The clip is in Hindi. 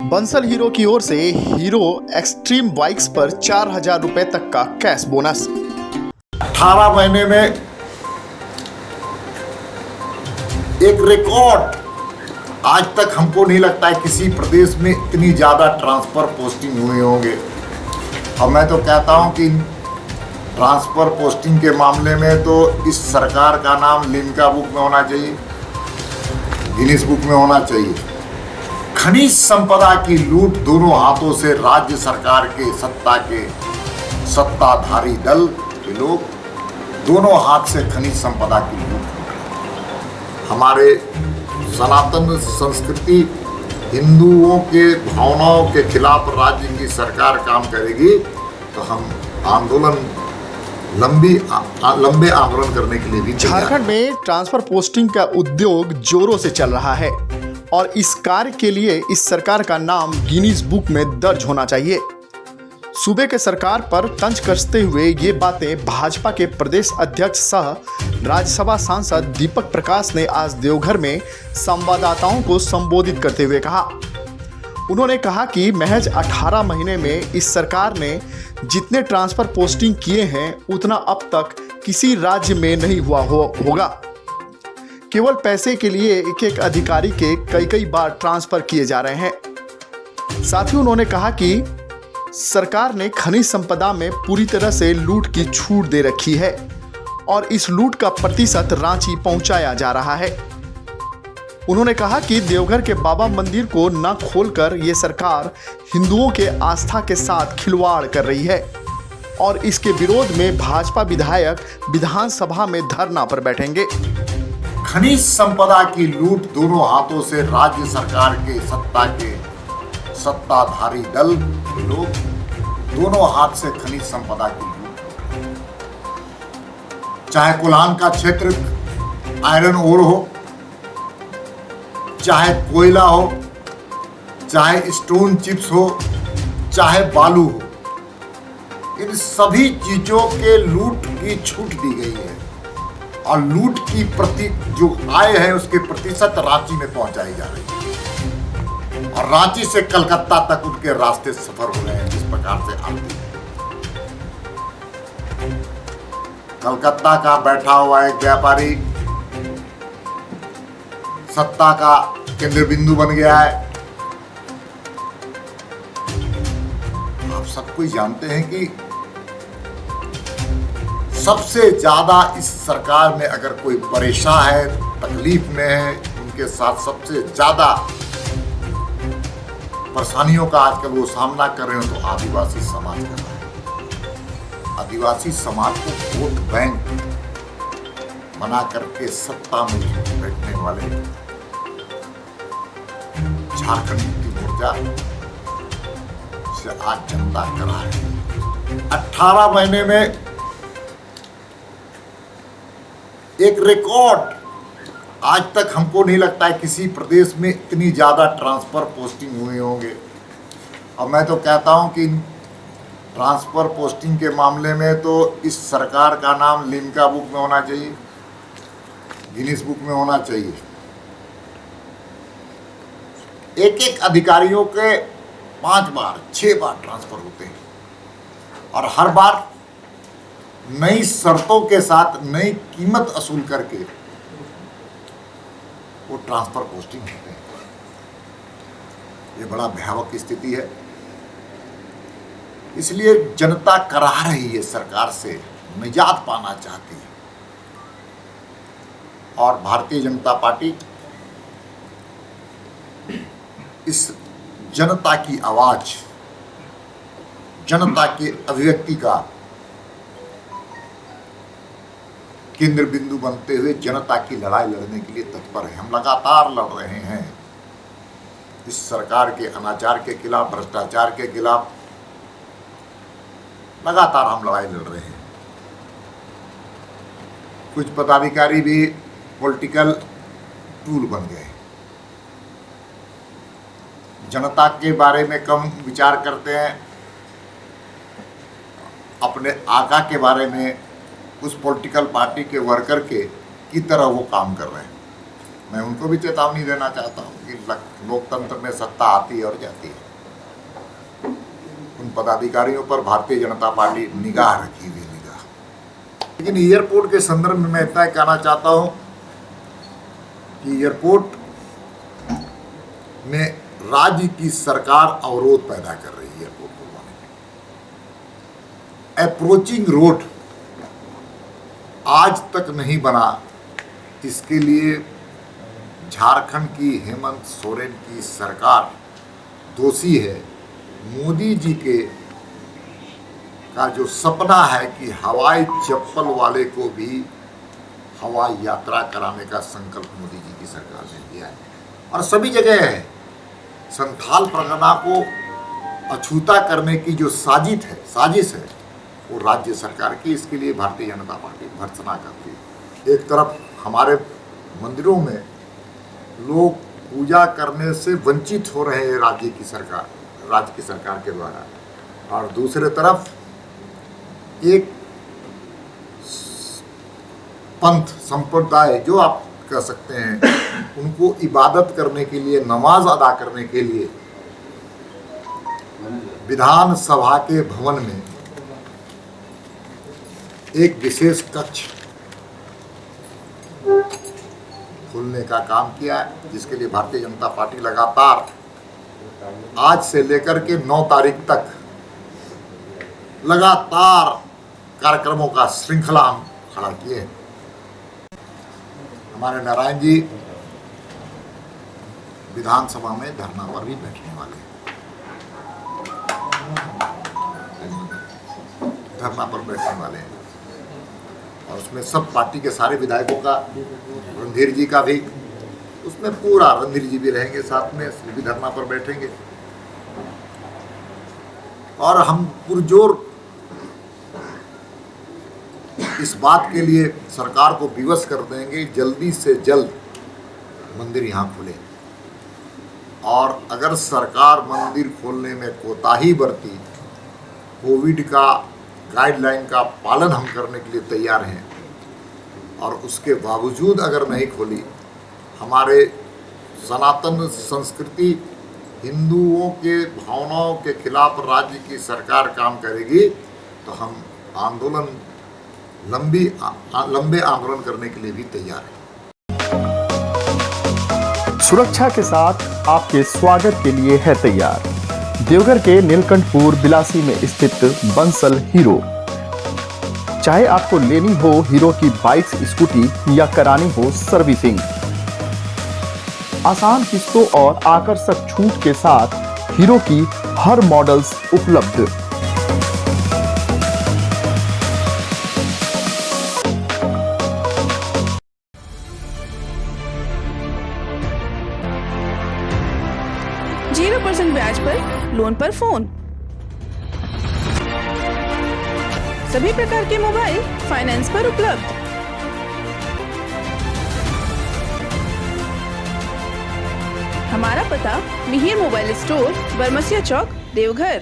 बंसल हीरो की ओर से हीरो एक्सट्रीम बाइक्स पर 4,000 रुपए तक का कैश बोनस। 18 महीने में एक रिकॉर्ड। आज तक हमको नहीं लगता है किसी प्रदेश में इतनी ज़्यादा ट्रांसफ़र पोस्टिंग हुए होंगे। और मैं तो कहता हूं कि ट्रांसफ़र पोस्टिंग के मामले में तो इस सरकार का नाम लिम्का बुक में होना चाहिए, गिनीज बुक में होना चाहिए। खनिज संपदा की लूट दोनों हाथों से राज्य सरकार के सत्ताधारी दल के लोग दोनों हाथ से खनिज संपदा की लूट। हमारे सनातन संस्कृति हिंदुओं के भावनाओं के खिलाफ राज्य की सरकार काम करेगी तो हम लंबे आंदोलन करने के लिए भी। झारखंड में ट्रांसफर पोस्टिंग का उद्योग जोरों से चल रहा है और इस कार्य के लिए इस सरकार का नाम गिनीज बुक में दर्ज होना चाहिए। सूबे के सरकार पर तंज कसते हुए ये बातें भाजपा के प्रदेश अध्यक्ष सह राज्यसभा सांसद दीपक प्रकाश ने आज देवघर में संवाददाताओं को संबोधित करते हुए कहा। उन्होंने कहा कि महज 18 महीने में इस सरकार ने जितने ट्रांसफर पोस्टिंग किए हैं उतना अब तक किसी राज्य में नहीं हुआ होगा। केवल पैसे के लिए एक अधिकारी के कई बार ट्रांसफर किए जा रहे हैं। साथ ही उन्होंने कहा कि सरकार ने खनिज संपदा में पूरी तरह से लूट की छूट दे रखी है और इस लूट का प्रतिशत रांची पहुंचाया जा रहा है। उन्होंने कहा कि देवघर के बाबा मंदिर को न खोलकर ये सरकार हिंदुओं के आस्था के साथ खिलवाड़ कर रही है और इसके विरोध में भाजपा विधायक विधानसभा में धरना पर बैठेंगे। खनिज संपदा की लूट दोनों हाथों से राज्य सरकार के सत्ताधारी दल के लोग दोनों हाथ से खनिज संपदा की लूट। चाहे कोलान का क्षेत्र आयरन ओर हो, चाहे कोयला हो, चाहे स्टोन चिप्स हो, चाहे बालू हो, इन सभी चीजों के लूट की छूट दी गई है और लूट की जो आय है उसके प्रतिशत रांची में पहुंचाई जा रही है और रांची से कलकत्ता तक उनके रास्ते सफर हो रहे हैं। जिस प्रकार से आती है कलकत्ता का बैठा हुआ एक व्यापारी सत्ता का केंद्र बिंदु बन गया है। आप सब कुछ जानते हैं कि सबसे ज्यादा इस सरकार में अगर कोई परेशान है, तकलीफ में है, उनके साथ सबसे ज्यादा परेशानियों का आजकल वो सामना कर रहे हो तो आदिवासी समाज कर रहा है। आदिवासी समाज को वोट बैंक बना करके सत्ता में बैठने वाले झारखंड मुक्ति मोर्चा से आज जनता करा है। 18 महीने में एक रिकॉर्ड। आज तक हमको नहीं लगता है किसी प्रदेश में इतनी ज़्यादा ट्रांसफ़र पोस्टिंग हुए होंगे। और मैं तो कहता हूं कि ट्रांसफ़र पोस्टिंग के मामले में तो इस सरकार का नाम लिम्का बुक में होना चाहिए, गिनीज बुक में होना चाहिए। एक अधिकारियों के 5 बार 6 बार ट्रांसफ़र होते हैं और हर बार नई शर्तों के साथ नई कीमत वसूल करके वो ट्रांसफर पोस्टिंग होते हैं। ये बड़ा भयावह स्थिति है। इसलिए जनता करा रही है, सरकार से निजात पाना चाहती है और भारतीय जनता पार्टी इस जनता की आवाज, जनता के अभिव्यक्ति का केंद्र बिंदु बनते हुए जनता की लड़ाई लड़ने के लिए तत्पर है। हम लगातार लड़ रहे हैं इस सरकार के अनाचार के खिलाफ, भ्रष्टाचार के खिलाफ लगातार हम लड़ाई लड़ रहे हैं। कुछ पदाधिकारी भी पॉलिटिकल टूल बन गए, जनता के बारे में कम विचार करते हैं, अपने आका के बारे में उस पॉलिटिकल पार्टी के वर्कर की तरह वो काम कर रहे हैं। मैं उनको भी चेतावनी देना चाहता हूँ कि लोकतंत्र में सत्ता आती है और जाती है। उन पदाधिकारियों पर भारतीय जनता पार्टी निगाह रखी हुई निगाह। लेकिन एयरपोर्ट के संदर्भ में मैं इतना कहना चाहता हूँ कि एयरपोर्ट में राज्य की सरकार अवरोध पैदा कर रही है। एयरपोर्ट खुलवाने में अप्रोचिंग रोड आज तक नहीं बना, इसके लिए झारखंड की हेमंत सोरेन की सरकार दोषी है। मोदी जी का जो सपना है कि हवाई चप्पल वाले को भी हवाई यात्रा कराने का संकल्प मोदी जी की सरकार ने लिया है और सभी जगह है। संथाल परगना को अछूता करने की जो साजिश है वो राज्य सरकार की, इसके लिए भारतीय जनता पार्टी भर्त्सना करती है। एक तरफ हमारे मंदिरों में लोग पूजा करने से वंचित हो रहे हैं राज्य की सरकार के द्वारा, और दूसरे तरफ एक पंथ संप्रदाय जो आप कह सकते हैं उनको इबादत करने के लिए, नमाज अदा करने के लिए विधानसभा के भवन में एक विशेष कक्ष खोलने का काम किया है, जिसके लिए भारतीय जनता पार्टी लगातार आज से लेकर के 9 तारीख तक लगातार कार्यक्रमों का श्रृंखला हम खड़ा किए हैं। हमारे नारायण जी विधानसभा में धरना पर भी बैठने वाले हैं, धरना पर बैठने वाले हैं, और उसमें सब पार्टी के सारे विधायकों का, रणधीर जी का भी, उसमें पूरा रणधीर जी भी रहेंगे साथ में, भी धरना पर बैठेंगे। और हम पुरजोर इस बात के लिए सरकार को विवश कर देंगे जल्दी से जल्द मंदिर यहाँ खुले, और अगर सरकार मंदिर खोलने में कोताही बरती, कोविड का गाइडलाइन का पालन हम करने के लिए तैयार हैं, और उसके बावजूद अगर नहीं खोली, हमारे सनातन संस्कृति हिंदुओं के भावनाओं के खिलाफ राज्य की सरकार काम करेगी, तो हम आंदोलन लंबे आंदोलन करने के लिए भी तैयार हैं। सुरक्षा के साथ आपके स्वागत के लिए है तैयार देवघर के नीलकंठपुर बिलासी में स्थित बंसल हीरो। चाहे आपको लेनी हो हीरो की बाइक्स, स्कूटी या करानी हो सर्विसिंग, आसान किस्तों और आकर्षक छूट के साथ हीरो की हर मॉडल्स उपलब्ध। ब्याज पर लोन पर फोन, सभी प्रकार के मोबाइल फाइनेंस पर उपलब्ध। हमारा पता मिहिर मोबाइल स्टोर, बरमसिया चौक, देवघर।